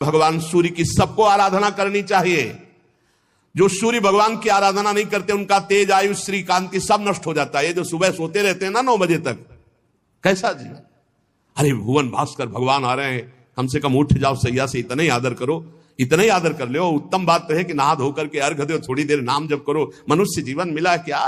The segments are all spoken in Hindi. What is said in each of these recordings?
भगवान सूर्य की सबको आराधना करनी चाहिए। जो सूर्य भगवान की आराधना नहीं करते उनका तेज, आयु, श्री, कांति सब नष्ट हो जाता है। ये जो सुबह सोते रहते हैं ना 9 बजे तक, कैसा जीवन। अरे भुवन भास्कर भगवान आ रहे हैं, कम से कम उठ जाओ सैया से, इतना ही आदर करो, इतना ही आदर कर लो। उत्तम बात तो है कि नहा धोकर के अर्घ दो, थोड़ी देर नाम जप करो। मनुष्य जीवन मिला है क्या?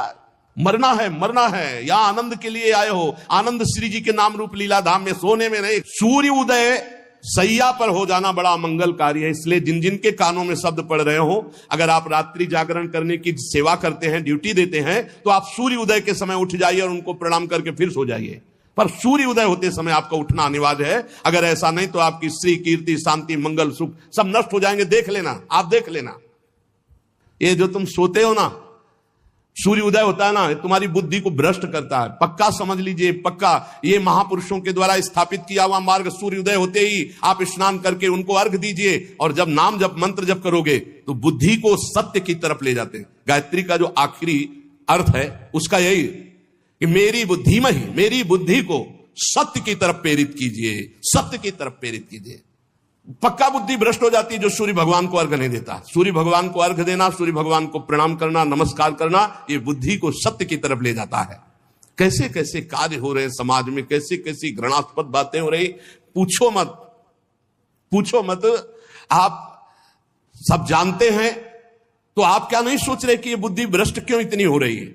मरना है, मरना है। या आनंद के लिए आए हो, आनंद श्री जी के नाम रूप लीला धाम में, सोने में नहीं। सूर्य उदय सैया पर हो जाना बड़ा मंगलकारी है। इसलिए जिन जिन के कानों में शब्द पड़ रहे हो, अगर आप रात्रि जागरण करने की सेवा करते हैं, ड्यूटी देते हैं, तो आप सूर्य उदय के समय उठ जाइए और उनको प्रणाम करके फिर सो जाइए। पर सूर्य उदय होते समय आपका उठना अनिवार्य है। अगर ऐसा नहीं तो आपकी श्री, कीर्ति, शांति, मंगल, सुख सब नष्ट हो जाएंगे। देख लेना, आप देख लेना। ये जो तुम सोते हो ना, सूर्य उदय होता है ना, तुम्हारी बुद्धि को भ्रष्ट करता है। पक्का समझ लीजिए, पक्का। ये महापुरुषों के द्वारा स्थापित किया हुआ मार्ग। सूर्य उदय होते ही आप स्नान करके उनको अर्घ दीजिए, और जब नाम जप मंत्र जप करोगे तो बुद्धि को सत्य की तरफ ले जाते हैं। गायत्री का जो आखिरी अर्थ है उसका यही कि मेरी बुद्धि में ही, मेरी बुद्धि को सत्य की तरफ प्रेरित कीजिए, सत्य की तरफ प्रेरित कीजिए। पक्का बुद्धि भ्रष्ट हो जाती है जो सूर्य भगवान को अर्घ नहीं देता। सूर्य भगवान को अर्घ देना, सूर्य भगवान को प्रणाम करना, नमस्कार करना, ये बुद्धि को सत्य की तरफ ले जाता है। कैसे कैसे कार्य हो रहे हैं समाज में, कैसे कैसी घृणास्पद बातें हो रही, पूछो मत, पूछो मत। आप सब जानते हैं तो आप क्या नहीं सोच रहे कि ये बुद्धि भ्रष्ट क्यों इतनी हो रही है?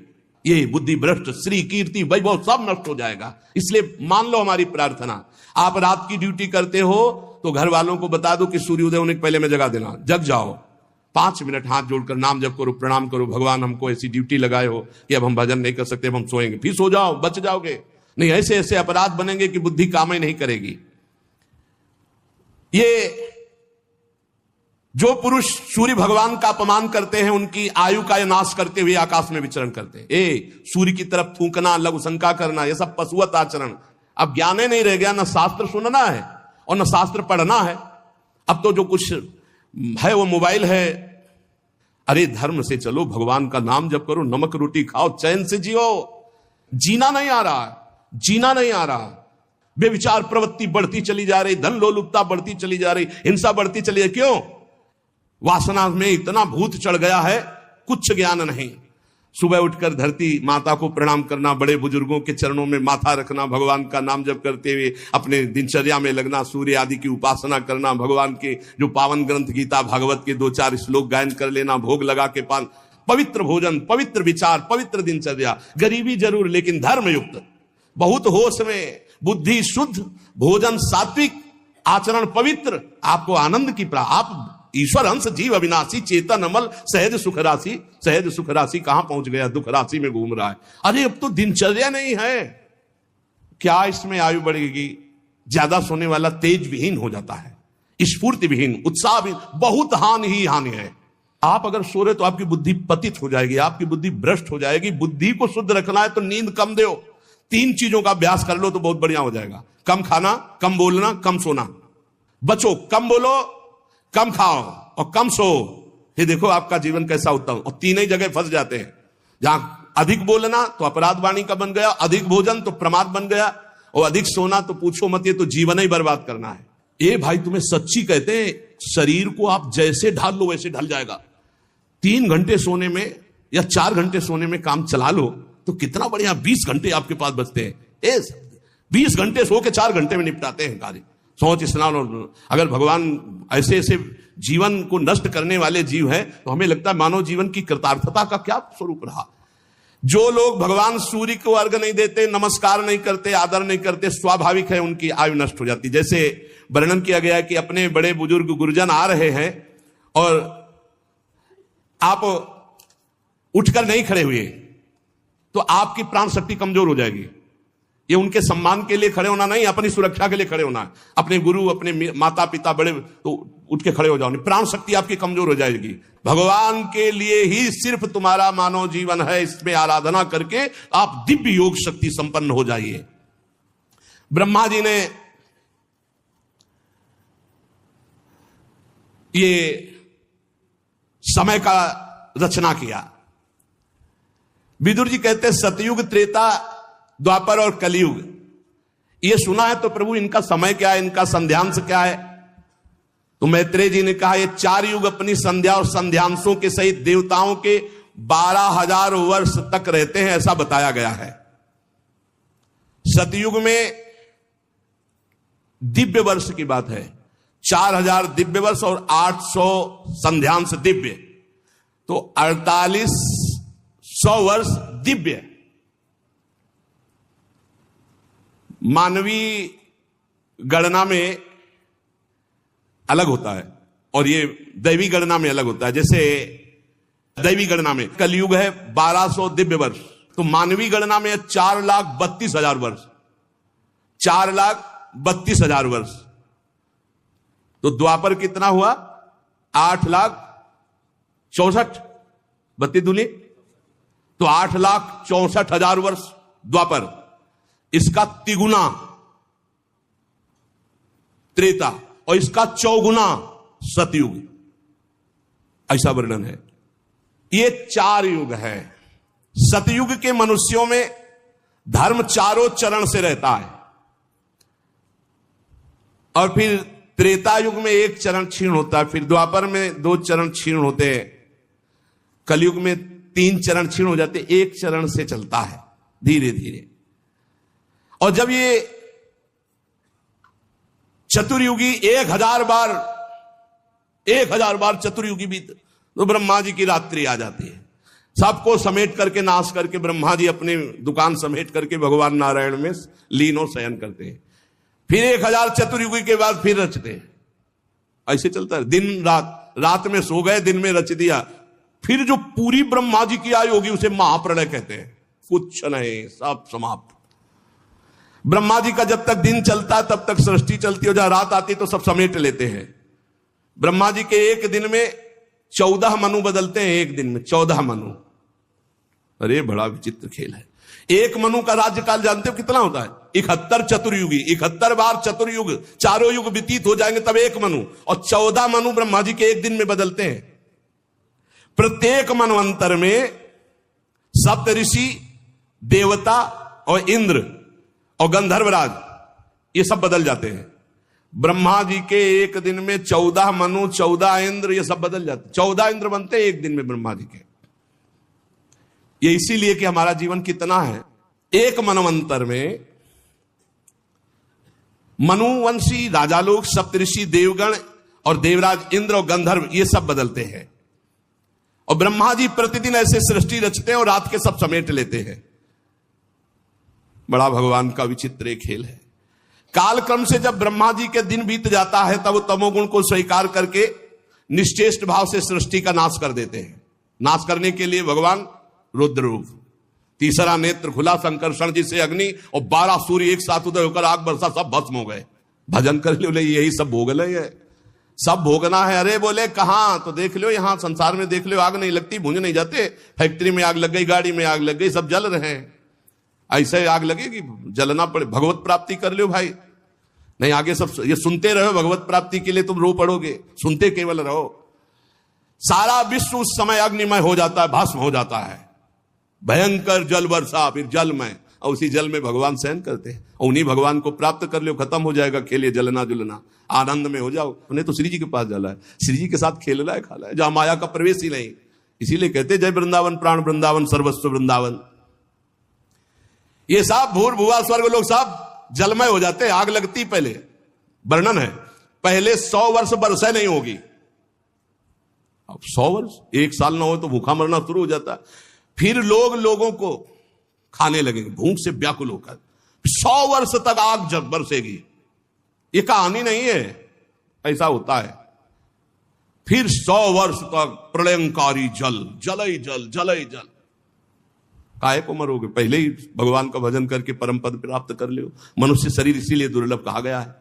ये बुद्धि भ्रष्ट, श्री, कीर्ति, वैभव सब नष्ट हो जाएगा। इसलिए मान लो हमारी प्रार्थना, आप रात की ड्यूटी करते हो तो घर वालों को बता दो कि सूर्य उदय होने के पहले मैं जगा देना। जग जाओ, 5 मिनट हाथ जोड़कर नाम जप करो, प्रणाम करो। भगवान हमको ऐसी ड्यूटी लगाए हो कि अब हम भजन नहीं कर सकते, अब हम सोएंगे। फिर सो जाओ, बच जाओगे। नहीं ऐसे ऐसे अपराध बनेंगे कि बुद्धि काम ही नहीं करेगी। ये जो पुरुष सूर्य भगवान का अपमान करते हैं, उनकी आयु का नाश करते हुए आकाश में विचरण करते हैं। सूर्य की तरफ थूकना, लघु शंका करना, यह सब पशुवत आचरण। अब ज्ञान नहीं रह गया, न शास्त्र सुनना है और न शास्त्र पढ़ना है। अब तो जो कुछ है वो मोबाइल है। अरे धर्म से चलो, भगवान का नाम जप करो, नमक रोटी खाओ, चैन से जियो। जीना नहीं आ रहा, जीना नहीं आ रहा। बेविचार प्रवृत्ति बढ़ती चली जा रही, धन लोलुपता बढ़ती चली जा रही, हिंसा बढ़ती चली है। क्यों? वासना में इतना भूत चढ़ गया है, कुछ ज्ञान नहीं। सुबह उठकर धरती माता को प्रणाम करना, बड़े बुजुर्गों के चरणों में माथा रखना, भगवान का नाम जप करते हुए अपने दिनचर्या में लगना, सूर्य आदि की उपासना करना, भगवान के जो पावन ग्रंथ गीता भागवत के 2-4 श्लोक गायन कर लेना, भोग लगा के पान, पवित्र भोजन, पवित्र विचार, पवित्र दिनचर्या। गरीबी जरूर लेकिन धर्म युक्त, बहुत होश में, बुद्धि शुद्ध, भोजन सात्विक, आचरण पवित्र। आपको आनंद की आप ईश्वर अंश जीव अविनाशी चेतन अमल सहज सुख राशि। सहज सुख राशि कहां पहुंच गया? दुख राशि में घूम रहा है। अरे अब तो दिनचर्या नहीं है। क्या इसमें आयु बढ़ेगी? ज्यादा सोने वाला तेज विहीन हो जाता है, स्फूर्ति विहीन, उत्साह विहीन, बहुत हानि ही हानि है। आप अगर सो रहे तो आपकी बुद्धि पतित हो जाएगी, आपकी बुद्धि भ्रष्ट हो जाएगी। बुद्धि को शुद्ध रखना है तो नींद कम दो। 3 चीजों का अभ्यास कर लो तो बहुत बढ़िया हो जाएगा। कम खाना, कम बोलना, कम सोना। बचो, कम बोलो, कम खाओ और कम सो। ये देखो आपका जीवन कैसा उत्तम। और 3 ही जगह फंस जाते हैं। जहां अधिक बोलना तो अपराध वाणी का बन गया, अधिक भोजन तो प्रमाद बन गया, और अधिक सोना तो पूछो मत, ये तो जीवन ही बर्बाद करना है। ये भाई तुम्हें सच्ची कहते हैं, शरीर को आप जैसे ढाल लो वैसे ढल जाएगा। 3 घंटे सोने में या 4 घंटे सोने में काम चला लो तो कितना बढ़िया। 20 घंटे आपके पास बचते हैं। 20 घंटे सो के 4 घंटे में निपटाते हैं कार्य। सोच स्नान। और अगर भगवान ऐसे ऐसे जीवन को नष्ट करने वाले जीव हैं तो हमें लगता है मानव जीवन की कृतार्थता का क्या स्वरूप रहा। जो लोग भगवान सूर्य को अर्घ नहीं देते, नमस्कार नहीं करते, आदर नहीं करते, स्वाभाविक है उनकी आयु नष्ट हो जाती। जैसे वर्णन किया गया कि अपने बड़े बुजुर्ग गुरुजन आ रहे हैं और आप उठकर नहीं खड़े हुए तो आपकी प्राण शक्ति कमजोर हो जाएगी। ये उनके सम्मान के लिए खड़े होना नहीं, अपनी सुरक्षा के लिए खड़े होना है। अपने गुरु, अपने माता पिता बड़े तो उठ के खड़े हो जाओ, प्राण शक्ति आपकी कमजोर हो जाएगी। भगवान के लिए ही सिर्फ तुम्हारा मानव जीवन है। इसमें आराधना करके आप दिव्य योग शक्ति संपन्न हो जाइए। ब्रह्मा जी ने ये समय का रचना किया। विदुर जी कहते सतयुग, त्रेता, द्वापर और कलयुग। ये सुना है तो प्रभु इनका समय क्या है, इनका संध्यांश क्या है? तो मैत्रेय जी ने कहा ये 4 युग अपनी संध्या और संध्यांशों के सहित देवताओं के 12,000 वर्ष तक रहते हैं, ऐसा बताया गया है। सतयुग में दिव्य वर्ष की बात है, 4,000 दिव्य वर्ष और 800 संध्यांश दिव्य, तो 4800 वर्ष दिव्य। मानवीय गणना में अलग होता है और ये दैवी गणना में अलग होता है। जैसे दैवी गणना में कलयुग है 1200 दिव्य वर्ष, तो मानवीय गणना में 4,32,000 वर्ष, 4,32,000 वर्ष। तो द्वापर कितना हुआ? 8,64,000 32 दूनी, तो 8,64,000 वर्ष द्वापर। इसका तिगुना त्रेता और इसका चौगुना सतयुग, ऐसा वर्णन है। ये 4 युग है। सतयुग के मनुष्यों में धर्म चारों चरण से रहता है, और फिर त्रेता युग में 1 चरण क्षीण होता है, फिर द्वापर में 2 चरण क्षीण होते हैं, कलयुग में 3 चरण क्षीण हो जाते, 1 चरण से चलता है धीरे धीरे। और जब ये चतुर्युगी 1000 बार चतुर्युगी बीत, तो ब्रह्मा जी की रात्रि आ जाती है। सबको समेट करके नाश करके ब्रह्मा जी अपनी दुकान समेट करके भगवान नारायण में लीन और शयन करते हैं। फिर 1000 चतुर्युगी के बाद फिर रचते हैं। ऐसे चलता है दिन रात, रात में सो गए, दिन में रच दिया। फिर जो पूरी ब्रह्मा जी की आयु होगी उसे महाप्रलय कहते हैं। कुछ नहीं, सब समाप्त। ब्रह्मा जी का जब तक दिन चलता तब तक सृष्टि चलती, और जहां रात आती तो सब समेट लेते हैं। ब्रह्मा जी के एक दिन में 14 मनु बदलते हैं, एक दिन में 14 मनु। अरे बड़ा विचित्र खेल है। एक मनु का राज्यकाल जानते हो कितना होता है? 71 चतुर्युगी, 71 बार चतुर्युग, चारों युग व्यतीत हो जाएंगे तब एक मनु, और 14 मनु ब्रह्मा जी के एक दिन में बदलते हैं। प्रत्येक मनवंतर में सप्त ऋषि, देवता और इंद्र और गंधर्वराज ये सब बदल जाते हैं। ब्रह्मा जी के एक दिन में 14 मनु, 14 इंद्र, ये सब बदल जाते हैं। 14 इंद्र बनते हैं एक दिन में ब्रह्मा जी के। ये इसीलिए कि हमारा जीवन कितना है, एक मनवंतर में मनुवंशी राजा लोग, सप्तऋषि, देवगण और देवराज इंद्र और गंधर्व ये सब बदलते हैं। और ब्रह्मा जी प्रतिदिन ऐसे सृष्टि रचते हैं और रात के सब समेट लेते हैं। बड़ा भगवान का विचित्र खेल है। कालक्रम से जब ब्रह्मा जी के दिन बीत जाता है तब वो तमोगुण को स्वीकार करके निश्चेष्ट भाव से सृष्टि का नाश कर देते हैं। नाश करने के लिए भगवान रुद्र रूप, तीसरा नेत्र खुला, संकर्षण जी से अग्नि और 12 सूर्य एक साथ उदय होकर आग बरसा, सब भस्म हो गए। भजन कर लो, यही सब भोगना है, सब भोगना है। अरे बोले कहां? तो देख लो यहां संसार में देख लो, आग नहीं लगती, भूंज नहीं जाते। फैक्ट्री में आग लग गई, गाड़ी में आग लग गई, सब जल रहे हैं। ऐसे आग लगेगी, जलना पड़े। भगवत प्राप्ति कर लो भाई, नहीं आगे सब ये सुनते रहो। भगवत प्राप्ति के लिए तुम रो पड़ोगे, सुनते केवल रहो। सारा विश्व उस समय अग्निमय हो जाता है, भस्म हो जाता है। भयंकर जल वर्षा, फिर जल में, और उसी जल में भगवान शयन करते हैं। और उन्हीं भगवान को प्राप्त कर लो, खत्म हो जाएगा खेलिए जलना जुलना, आनंद में हो जाओ। उन्हें तो श्री जी के पास जाला है, श्री जी के साथ खेलना है, खाला है, जहां माया का प्रवेश ही नहीं। इसीलिए कहते जय वृंदावन, प्राण वृंदावन, सर्वस्व वृंदावन। ये सब भूर भुआ स्वर्ग लोग सब जलमय हो जाते हैं, आग लगती। पहले वर्णन है, पहले 100 वर्ष वर्षा नहीं होगी। अब 100 वर्ष, 1 साल ना हो तो भूखा मरना शुरू हो जाता। फिर लोग लोगों को खाने लगेंगे भूख से व्याकुल होकर। 100 वर्ष तक आग जब बरसेगी। ये कहानी नहीं है, ऐसा होता है। फिर 100 वर्ष तक प्रलयंकारी जल, जल ही जल, जल ही जल। काहे को मरोगे? पहले ही भगवान का भजन करके परम पद प्राप्त कर लो। मनुष्य शरीर इसीलिए दुर्लभ कहा गया है।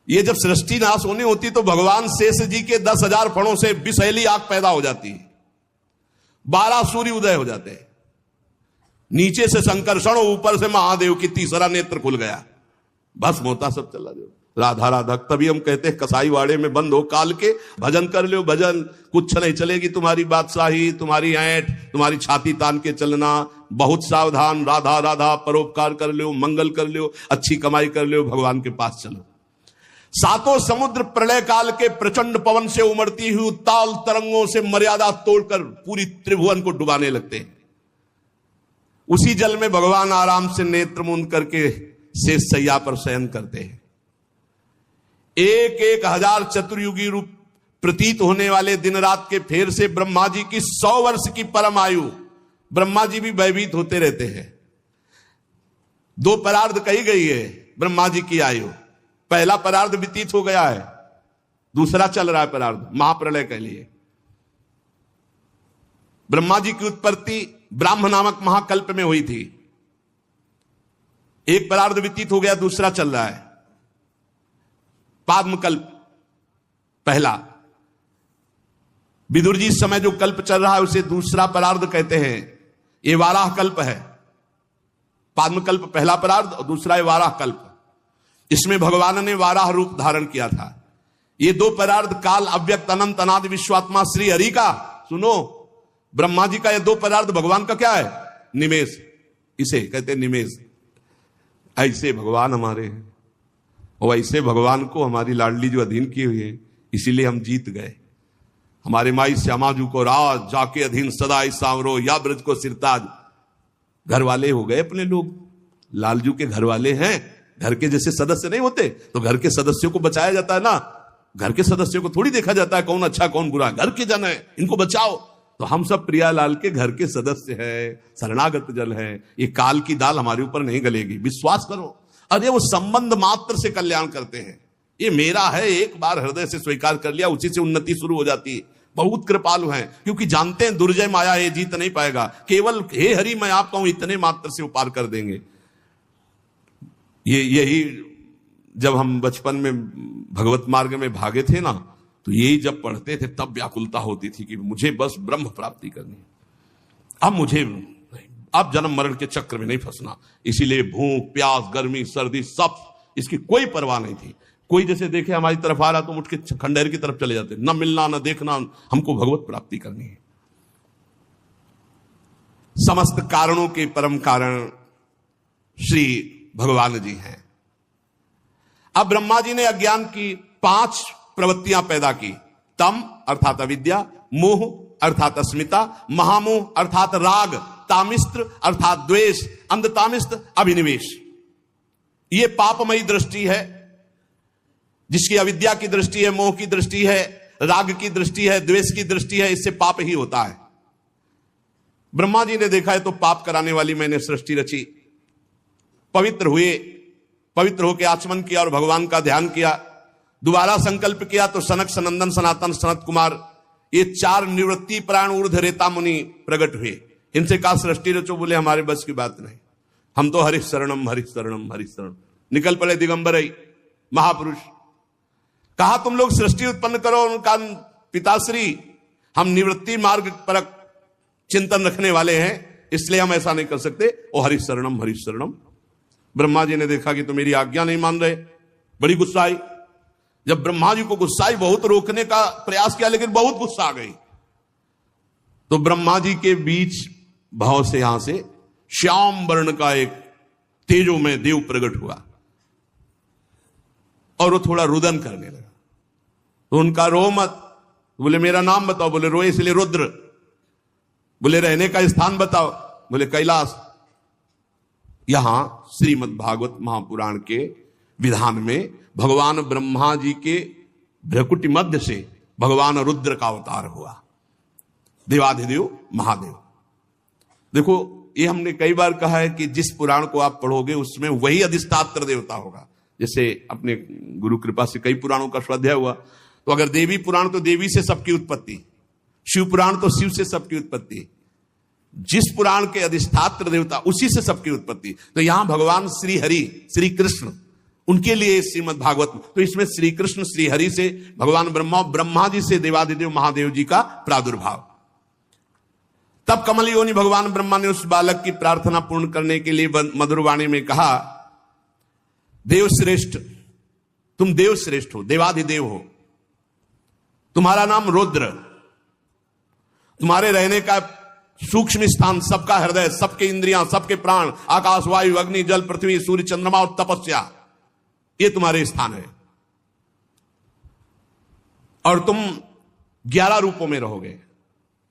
ये जब सृष्टि नाश होनी होती तो भगवान शेष जी के 10,000 फणों से विषैली आग पैदा हो जाती है। 12 सूर्य उदय हो जाते हैं। नीचे से संकर्षण, ऊपर से महादेव की तीसरा नेत्र खुल गया, भस्म होता सब चला जाओ। राधा राधा। तभी हम कहते हैं कसाई वाड़े में बंद हो काल के, भजन कर लो भजन, कुछ नहीं चलेगी तुम्हारी बादशाही, तुम्हारी ऐंठ, तुम्हारी छाती तान के चलना। बहुत सावधान, राधा राधा, परोपकार कर लो, मंगल कर लो, अच्छी कमाई कर लो, भगवान के पास चलो। सातों समुद्र प्रलय काल के प्रचंड पवन से उमड़ती हुई उत्ताल तरंगों से मर्यादा तोड़कर पूरी त्रिभुवन को डुबाने लगते हैं। उसी जल में भगवान आराम से नेत्र मूंद करके शेष सैया पर शयन करते हैं। एक एक हजार चतुर्युगी रूप प्रतीत होने वाले दिन रात के फेर से ब्रह्मा जी की 100 वर्ष की परम आयु, ब्रह्मा जी भी भयभीत होते रहते हैं। 2 परार्ध कही गई है ब्रह्मा जी की आयु। पहला परार्ध व्यतीत हो गया है, दूसरा चल रहा है परार्ध, महाप्रलय के लिए। ब्रह्मा जी की उत्पत्ति ब्राह्म नामक महाकल्प में हुई थी। एक परार्ध व्यतीत हो गया, दूसरा चल रहा है, पाद्मकल्प पहला। विदुर जी इस समय जो कल्प चल रहा है उसे दूसरा परार्ध कहते हैं। ये वाराह कल्प है। पाद्मकल्प पहला परार्ध और दूसरा है वाराह कल्प। इसमें भगवान ने वाराह रूप धारण किया था। ये 2 परार्ध काल अव्यक्त अनंत अनादि विश्वात्मा श्री हरि का, सुनो, ब्रह्मा जी का ये 2 परार्ध भगवान का क्या है? निमेष। इसे कहते हैं निमेष। ऐसे भगवान हमारे हैं और ऐसे भगवान को हमारी लाडली जो अधीन की हुई है, इसीलिए हम जीत गए। हमारे माई श्यामाजू को राज जाके अधीन सदा सांवरो, या ब्रज को सिरताज। घर वाले हो गए अपने लोग, लालजू के घर वाले हैं। घर के जैसे सदस्य नहीं होते तो घर के सदस्यों को बचाया जाता है ना। घर के सदस्यों को थोड़ी देखा जाता है कौन अच्छा कौन बुरा, घर के जन है, इनको बचाओ। तो हम सब प्रियालाल के घर के सदस्य है, शरणागत जल है। ये काल की दाल हमारे ऊपर नहीं गलेगी, विश्वास करो। अरे वो संबंध मात्र से कल्याण करते हैं। ये मेरा है, एक बार हृदय से स्वीकार कर लिया, उसी से उन्नति शुरू हो जाती है। बहुत कृपालु हैं, क्योंकि जानते हैं दुर्जय माया ये जीत नहीं पाएगा। केवल हे हरि मैं आपका हूं, इतने मात्र से वो पार कर देंगे। यही जब हम बचपन में भगवत मार्ग में भागे थे ना, तो यही जब पढ़ते थे तब व्याकुलता होती थी कि मुझे बस ब्रह्म प्राप्ति करनी, अब मुझे अब जन्म मरण के चक्र में नहीं फंसना। इसीलिए भूख प्यास गर्मी सर्दी सब इसकी कोई परवाह नहीं थी। कोई जैसे देखे हमारी तरफ आ रहा तो उठ के खंडहर की तरफ चले जाते, न मिलना न देखना, हमको भगवत प्राप्ति करनी है। समस्त कारणों के परम कारण श्री भगवान जी हैं। अब ब्रह्मा जी ने अज्ञान की 5 प्रवृत्तियां पैदा की। तम अर्थात अविद्या, मोह अर्थात अस्मिता, महामोह अर्थात राग, तामिस्त्र अर्थात द्वेष, अंधतामिस्त्र अभिनिवेश। यह पापमयी दृष्टि है। जिसकी अविद्या की दृष्टि है, मोह की दृष्टि है, राग की दृष्टि है, द्वेष की दृष्टि है, इससे पाप ही होता है। ब्रह्मा जी ने देखा है तो पाप कराने वाली मैंने सृष्टि रची। पवित्र हुए, पवित्र होकर आचमन किया और भगवान का ध्यान किया। दोबारा संकल्प किया तो सनक सनंदन सनातन सनत कुमार, ये 4 निवृत्ति प्राण ऊर्ध रेता मुनि प्रकट हुए। इनसे कहा सृष्टि रचो, बोले हमारे बस की बात नहीं, हम तो हरि शरणम हरि शरणम हरि शरण। निकल पड़े दिगंबर महापुरुष। कहा तुम लोग सृष्टि उत्पन्न करो। उनका पिताश्री हम निवृत्ति मार्ग पर चिंतन रखने वाले हैं, इसलिए हम ऐसा नहीं कर सकते। ओ हरि शरणम हरि शरणम। ब्रह्मा जी ने देखा कि तो मेरी आज्ञा नहीं मान रहे, बड़ी गुस्सा आई। जब ब्रह्मा जी को गुस्सा आई, बहुत रोकने का प्रयास किया लेकिन बहुत गुस्सा आ गई। तो ब्रह्मा जी के बीच भाव से यहां से श्याम वर्ण का एक तेजोमय देव प्रकट हुआ और वो थोड़ा रुदन करने लगा। तो उनका रो मत, बोले मेरा नाम बताओ, बोले रोए इसलिए रुद्र। बोले रहने का स्थान बताओ, बोले कैलाश। यहां श्रीमद् भागवत महापुराण के विधान में भगवान ब्रह्मा जी के भ्रकुटी मध्य से भगवान रुद्र का अवतार हुआ, देवाधिदेव महादेव। देखो ये हमने कई बार कहा है कि जिस पुराण को आप पढ़ोगे उसमें वही अधिष्ठात्र देवता होगा। जैसे अपने गुरु कृपा से कई पुराणों का स्वाध्याय हुआ, तो अगर देवी पुराण तो देवी से सबकी उत्पत्ति, शिव पुराण तो शिव से सबकी उत्पत्ति, जिस पुराण के अधिष्ठात्र देवता उसी से सबकी उत्पत्ति। तो यहां भगवान श्री हरि श्री कृष्ण, उनके लिए श्रीमद् भागवत, तो इसमें श्री कृष्ण श्री हरि से भगवान ब्रह्मा जी से देवादिदेव महादेव जी का प्रादुर्भाव। तब कमल योनि भगवान ब्रह्मा ने उस बालक की प्रार्थना पूर्ण करने के लिए मधुर वाणी में कहा, देव श्रेष्ठ, तुम देव श्रेष्ठ हो, देवाधिदेव हो, तुम्हारा नाम रुद्र, तुम्हारे रहने का सूक्ष्म स्थान, सबका हृदय, सबके इंद्रियां, सबके प्राण, आकाश वायु अग्नि जल पृथ्वी सूर्य चंद्रमा और तपस्या, ये तुम्हारे स्थान है। और तुम 11 रूपों में रहोगे।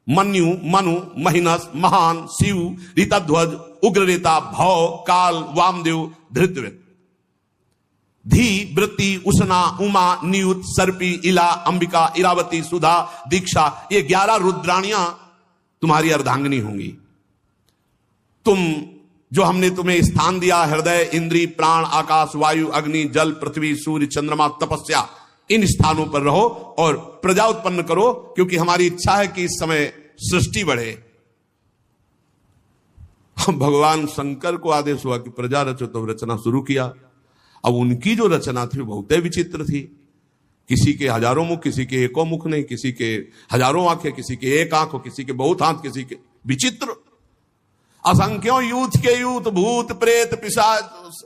मन्यु, मनु, महिनस, महान, शिव, ऋतध्वज, उग्ररेता, भव, काल, वामदेव, धृतव्रत, धी, वृत्ति, उषना, उमा, नियुत, सर्पी, इला, अंबिका, इरावती, सुधा, दीक्षा, ये 11 रुद्राणियां तुम्हारी अर्धांगिनी होंगी। तुम जो हमने तुम्हें स्थान दिया, हृदय, इंद्री, प्राण, आकाश, वायु, अग्नि, जल, पृथ्वी, सूर्य, चंद्रमा, तपस्या, इन स्थानों पर रहो और प्रजा उत्पन्न करो, क्योंकि हमारी इच्छा है कि इस समय सृष्टि बढ़े। भगवान शंकर को आदेश हुआ कि प्रजा रचो, तो रचना शुरू किया। अब उनकी जो रचना थी बहुत विचित्र थी। किसी के हजारों मुख, किसी के एको मुख नहीं, किसी के हजारों आंखें, किसी के एक आंख, किसी के बहुत हाथ, किसी के विचित्र, असंख्यों यूथ के यूथ, भूत प्रेत पिशाच।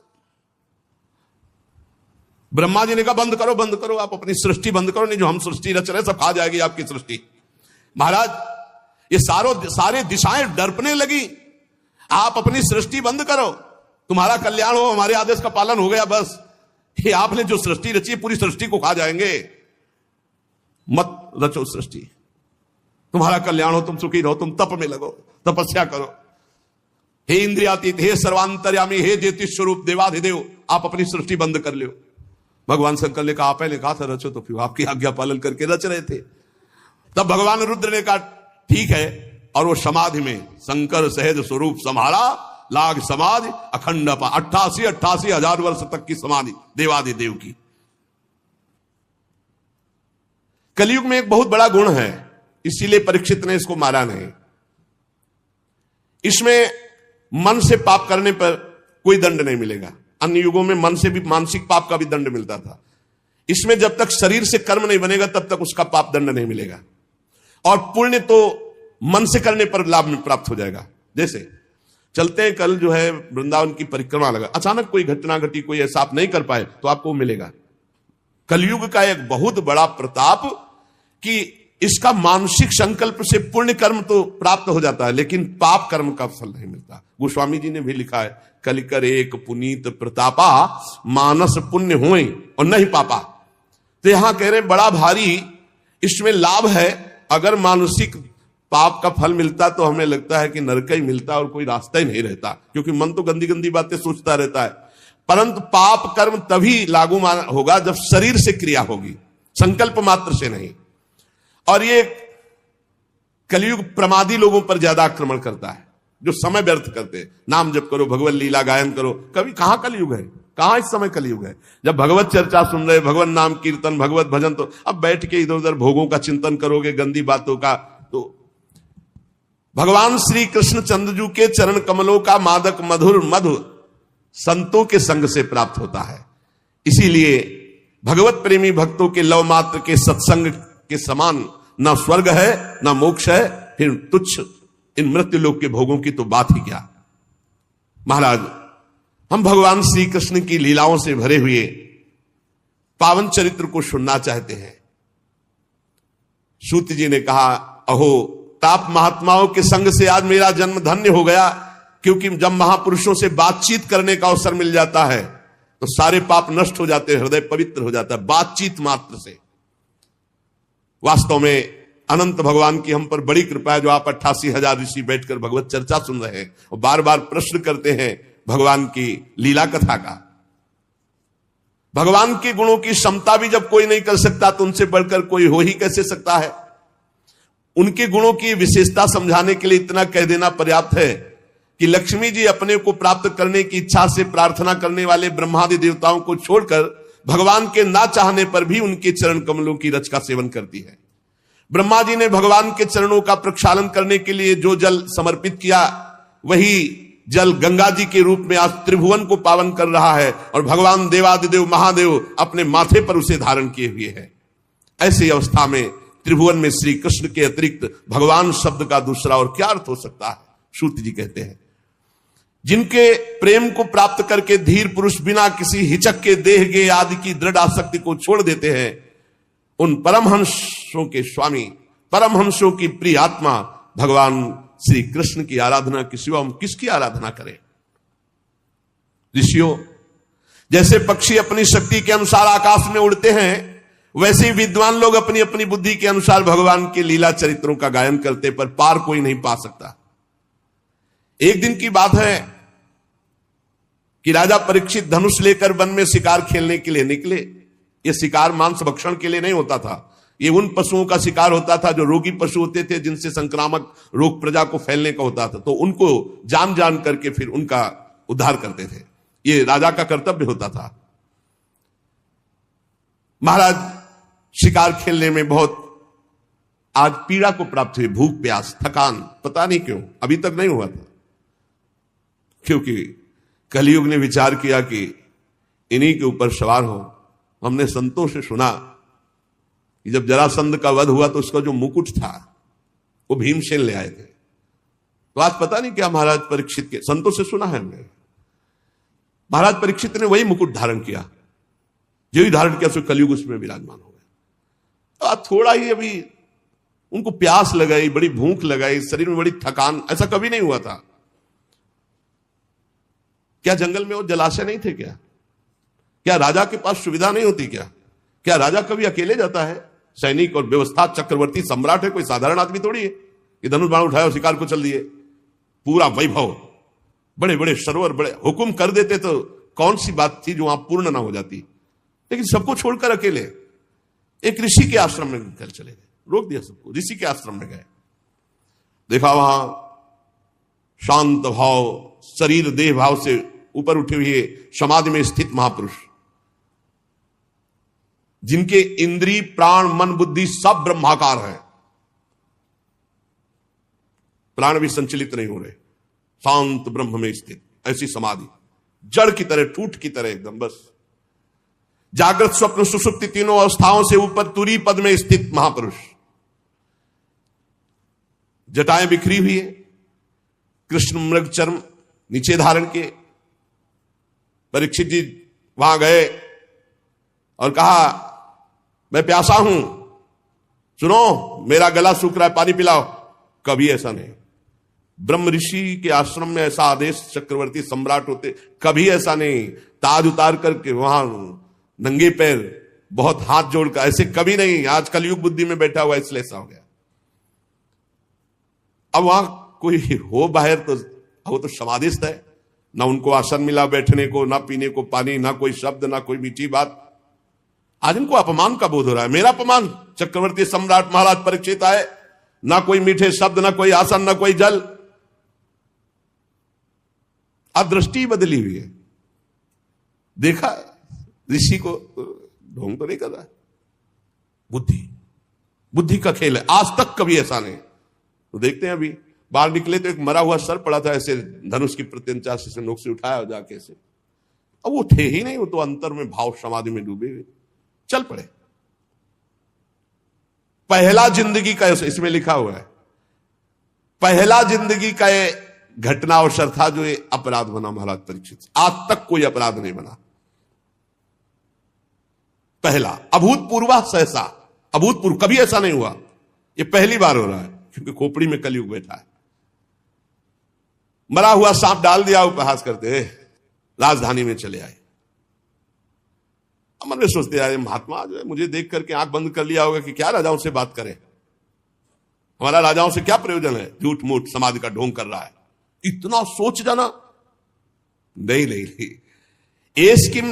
ब्रह्मा जी ने कहा बंद करो, बंद करो, आप अपनी सृष्टि बंद करो, नहीं जो हम सृष्टि रच रहे सब खा जाएगी आपकी सृष्टि। महाराज ये सारे दिशाएं डरपने लगी, आप अपनी सृष्टि बंद करो, तुम्हारा कल्याण हो, हमारे आदेश का पालन हो गया, बस ये आपने जो सृष्टि रची पूरी सृष्टि को खा जाएंगे, मत रचो सृष्टि, तुम्हारा कल्याण हो, तुम सुखी रहो, तुम तप में लगो, तपस्या करो। हे इंद्रियातीत, हे सर्वांतर्यामी, हे ज्योतिष स्वरूप देवाधिदेव, आप अपनी सृष्टि बंद कर लो। भगवान शंकर ने कहा आप पहले कहा था रचो, तो फिर आपकी आज्ञा पालन करके रच रहे थे। तब भगवान रुद्र ने कहा ठीक है, और वो समाधि में शंकर सहज स्वरूप संहारा, लाग समाधि अखंड 88 हजार वर्ष तक की समाधि देवाधिदेव की। कलयुग में एक बहुत बड़ा गुण है, इसीलिए परीक्षित ने इसको मारा नहीं। इसमें मन से पाप करने पर कोई दंड नहीं मिलेगा। अन्य युगों में मन से भी मानसिक पाप का भी दंड मिलता था। इसमें जब तक शरीर से कर्म नहीं बनेगा तब तक उसका पाप दंड नहीं मिलेगा, और पुण्य तो मन से करने पर लाभ में प्राप्त हो जाएगा। जैसे चलते हैं, कल जो है वृंदावन की परिक्रमा लगा, अचानक कोई घटना घटी, कोई ऐसा आप नहीं कर पाए तो आपको मिलेगा। कलयुग का एक बहुत बड़ा प्रताप कि इसका मानसिक संकल्प से पुण्य कर्म तो प्राप्त हो जाता है, लेकिन पाप कर्म का फल नहीं मिलता। गोस्वामी जी ने भी लिखा है, कलिकर एक पुनीत प्रतापा, मानस पुण्य हुए और नहीं पापा। तो यहां कह रहे बड़ा भारी इसमें लाभ है। अगर मानसिक पाप का फल मिलता तो हमें लगता है कि नरक ही मिलता और कोई रास्ता ही नहीं रहता, क्योंकि मन तो गंदी गंदी बातें सोचता रहता है। परंतु पाप कर्म तभी लागू होगा जब शरीर से क्रिया होगी, संकल्प मात्र से नहीं। और ये कलयुग प्रमादी लोगों पर ज्यादा आक्रमण करता है, जो समय व्यर्थ करते हैं। नाम जप करो, भगवत लीला गायन करो। कभी कहां कलयुग है, कहां इस समय कलयुग है? जब भगवत चर्चा सुन रहे, भगवत नाम कीर्तन, भगवत भजन, तो अब बैठ के इधर उधर भोगों का चिंतन करोगे, गंदी बातों का। तो भगवान श्री कृष्ण चंद्रजू के चरण कमलों का मादक मधुर मधु संतों के संग से प्राप्त होता है। इसीलिए भगवत प्रेमी भक्तों के लव मात्र के सत्संग के समान ना स्वर्ग है ना मोक्ष है, फिर तुच्छ इन मृत्यु लोक के भोगों की तो बात ही क्या। महाराज, हम भगवान श्री कृष्ण की लीलाओं से भरे हुए पावन चरित्र को सुनना चाहते हैं। सूत जी ने कहा, अहो ताप महात्माओं के संग से आज मेरा जन्म धन्य हो गया, क्योंकि जब महापुरुषों से बातचीत करने का अवसर मिल जाता है तो सारे पाप नष्ट हो जाते हैं, हृदय पवित्र हो जाता है बातचीत मात्र से। वास्तव में अनंत भगवान की हम पर बड़ी कृपा है, जो आप 88,000 ऋषि बैठकर भगवत चर्चा सुन रहे हैं और बार बार प्रश्न करते हैं भगवान की लीला कथा का। भगवान के गुणों की क्षमता भी जब कोई नहीं कर सकता तो उनसे बढ़कर कोई हो ही कैसे सकता है। उनके गुणों की विशेषता समझाने के लिए इतना कह देना पर्याप्त है कि लक्ष्मी जी अपने को प्राप्त करने की इच्छा से प्रार्थना करने वाले ब्रह्मादि देवताओं को छोड़कर भगवान के ना चाहने पर भी उनके चरण कमलों की रच का सेवन करती है। ब्रह्मा जी ने भगवान के चरणों का प्रक्षालन करने के लिए जो जल समर्पित किया, वही जल गंगा जी के रूप में आज त्रिभुवन को पावन कर रहा है, और भगवान देवादिदेव महादेव अपने माथे पर उसे धारण किए हुए है। ऐसी अवस्था में त्रिभुवन में श्री कृष्ण के अतिरिक्त भगवान शब्द का दूसरा और क्या अर्थ हो सकता है? सूत जी कहते हैं, जिनके प्रेम को प्राप्त करके धीर पुरुष बिना किसी हिचक के देह गे आदि की दृढ़ आसक्ति को छोड़ देते हैं, उन परमहंसों के स्वामी, परमहंसों की प्रिय आत्मा भगवान श्री कृष्ण की आराधना के सिवा हम किसकी आराधना करें? ऋषियों, जैसे पक्षी अपनी शक्ति के अनुसार आकाश में उड़ते हैं, वैसे ही विद्वान लोग अपनी अपनी बुद्धि के अनुसार भगवान के लीला चरित्रों का गायन करते, पर पार कोई नहीं पा सकता। एक दिन की बात है कि राजा परीक्षित धनुष लेकर वन में शिकार खेलने के लिए निकले। यह शिकार मांस भक्षण के लिए नहीं होता था, ये उन पशुओं का शिकार होता था जो रोगी पशु होते थे, जिनसे संक्रामक रोग प्रजा को फैलने का होता था, तो उनको जान जान करके फिर उनका उद्धार करते थे। ये राजा का कर्तव्य होता था। महाराज शिकार खेलने में बहुत आज पीड़ा को प्राप्त हुई, भूख प्यास थकान, पता नहीं क्यों अभी तक नहीं हुआ था, क्योंकि कलयुग ने विचार किया कि इन्हीं के ऊपर सवार हो। हमने संतों से सुना कि जब जरासंध का वध हुआ तो उसका जो मुकुट था वो भीमसेन ले आए थे। तो आज पता नहीं क्या महाराज परीक्षित के, संतों से सुना है हमने, महाराज परीक्षित ने वही मुकुट धारण किया, जो ही धारण किया सो कलयुग उसमें विराजमान हो गया। तो आज थोड़ा ही अभी उनको प्यास लगाई, बड़ी भूख लगाई, शरीर में बड़ी थकान, ऐसा कभी नहीं हुआ था। क्या जंगल में वो जलाशय नहीं थे क्या? क्या राजा के पास सुविधा नहीं होती क्या? क्या राजा कभी अकेले जाता है? सैनिक और व्यवस्था, चक्रवर्ती सम्राट है, कोई साधारण आदमी थोड़ी है कि धनुष बाण उठाया और शिकार को चल दिए। पूरा वैभव, बड़े बड़े सरोवर, बड़े हुक्म कर देते तो कौन सी बात थी जो वहां पूर्ण ना हो जाती। लेकिन सबको छोड़कर अकेले एक ऋषि के आश्रम में निकल चले गए, रोक दिया सबको, ऋषि के आश्रम में गए। देखा वहां शांत भाव, शरीर देह भाव से ऊपर उठे हुए समाधि में स्थित महापुरुष, जिनके इंद्रिय प्राण मन बुद्धि सब ब्रह्माकार है, प्राण भी संचलित नहीं हो रहे, शांत ब्रह्म में स्थित ऐसी समाधि, जड़ की तरह, ठूठ की तरह एकदम, बस जागृत स्वप्न सुषुप्ति तीनों अवस्थाओं से ऊपर तुरी पद में स्थित महापुरुष, जटाएं बिखरी हुई है, कृष्ण मृग चर्म नीचे धारण के। परीक्षित जी वहां गए और कहा मैं प्यासा हूं, सुनो मेरा गला सूख रहा है, पानी पिलाओ। कभी ऐसा नहीं, ब्रह्म ऋषि के आश्रम में ऐसा आदेश चक्रवर्ती सम्राट होते, कभी ऐसा नहीं। ताज उतार करके वहां नंगे पैर, बहुत हाथ जोड़कर, ऐसे कभी नहीं। आज कलयुग बुद्धि में बैठा हुआ इसलिए ऐसा हो गया। अब वहां कोई हो बाहर तो वो तो समाधिस्थ है, ना उनको आसन मिला बैठने को, ना पीने को पानी, ना कोई शब्द, ना कोई मीठी बात। आज इनको अपमान का बोध हो रहा है, मेरा अपमान। चक्रवर्ती सम्राट महाराज परीक्षित आए, ना कोई मीठे शब्द, ना कोई आसन, ना कोई जल। अब दृष्टि बदली हुई है, देखा ऋषि को ढोंग तो नहीं कर रहा है, बुद्धि का खेल है। आज तक कभी ऐसा नहीं। तो देखते हैं, अभी बाहर निकले तो एक मरा हुआ सर पड़ा था, ऐसे धनुष की प्रत्यंचा से नोक से उठाया जाके से, अब वो थे ही नहीं, वो तो अंतर में भाव समाधि में डूबे हुए चल पड़े। पहला जिंदगी का, इसमें लिखा हुआ है, पहला जिंदगी का ये घटना अवसर था जो ये अपराध बना महाराज परीक्षित। आज तक कोई अपराध नहीं बना, पहला अभूतपूर्व, सहसा अभूतपूर्व, कभी ऐसा नहीं हुआ। ये पहली बार हो रहा है, क्योंकि खोपड़ी में कलयुग बैठा है। मरा हुआ सांप डाल दिया, उपहास करते राजधानी में चले आए। मन में सोचते यार महात्मा जो है मुझे देख करके आंख बंद कर लिया होगा कि क्या राजाओं से बात करें, हमारा राजाओं से क्या प्रयोजन है, झूठ मूठ समाधि का ढोंग कर रहा है। इतना सोच जाना नहीं। एस किम